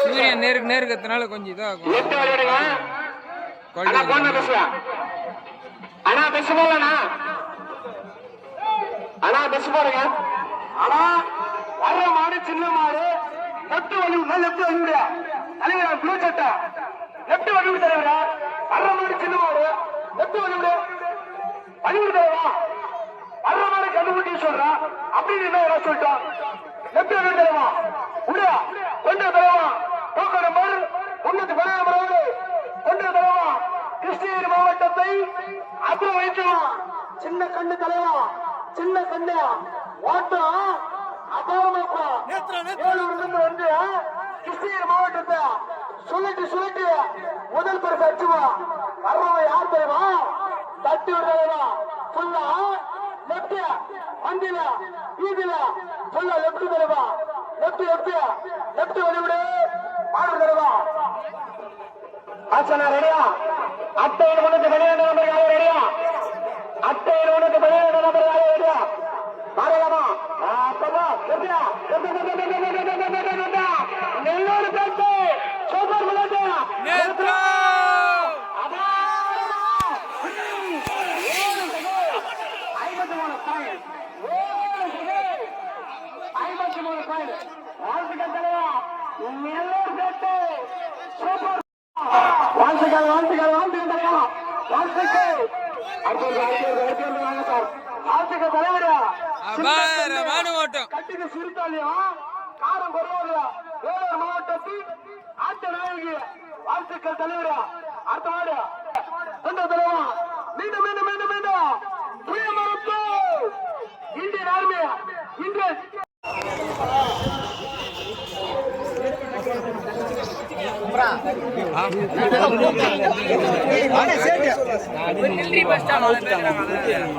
சூரியன் நேருக்கத்தினால கொஞ்சம் இதாகும். அண்ணா பெஸ் போடலண்ணா அண்ணா பெஸ் போடுங்க. ஆனா வர்ற மாடு சின்ன மாடு லெப்ட் வழி லெப்ட் வழி விட தலைவர் ப்ளூ சட்டை லெப்ட் வழி விட தலைவரா. வர்ற மாடு சின்ன மாடு லெப்ட் வழி விட வழி விட தலைவா. வர்ற மாடு கண்டுபிடி சொல்றா அப்படின்னு என்ன சொல்லிட்டோம். லெப்ட் வழி தலைவா விடா கொண்டு தலைவா. போக்க நம்பர் 112 கொண்டு தலைவா. கிருஷ்ணகிரி மாவட்டத்தை அப்புறம் வைக்கலாம். சின்ன கண்ணு தலைவா சின்ன கண்ணு ஓட்டம் அபாரமா வந்து கிருஷ்ணகிரி மாவட்டத்தை சுழட்டி முதல் பரிசு அச்சுவா. வர்றவன் யார் தெரியுமா? தட்டி விடுறவா ஃபுல்லா லெப்ட் வண்டியில வீதியில ஃபுல்லா லெப்ட் தலைவா. லெப்ட் வழிவிடு மாடு தலைவா. ஆச்சனா ரெடியா? அட்டையில் உனக்கு வெளியேற நம்பர் யாரும் ரெடியா? அட்டையில் உனக்கு வெளியேற நம்பர் யாரும் ரெடியா? மாறலாமா? நெல்லூர் பேச்சு சூப்பர் விளையாட்டு நெல்லூர் பேச்சு சூப்பர் வாழ்த்துக்கள் வாழ்த்துக்கள் வாழ்த்துக்கள் தலைவா வாழ்த்துக்கள். வாழ்த்துக்கள் தலைவரா. கட்டுக்கு சுருத்தாலையும் காரம் குறைவாதையா வேலூர் மாவட்டத்தில் ஆட்ட நாயகி. வாழ்த்துக்கள் தலைவரா. அடுத்த மாடு கொண்ட தலைவா. மீண்டும் மீண்டும் மீண்டும் மீண்டும் புளிய மறுப்பு இந்தியன் ஆர்மி இன்று பஸ் ஸ்டாண்ட்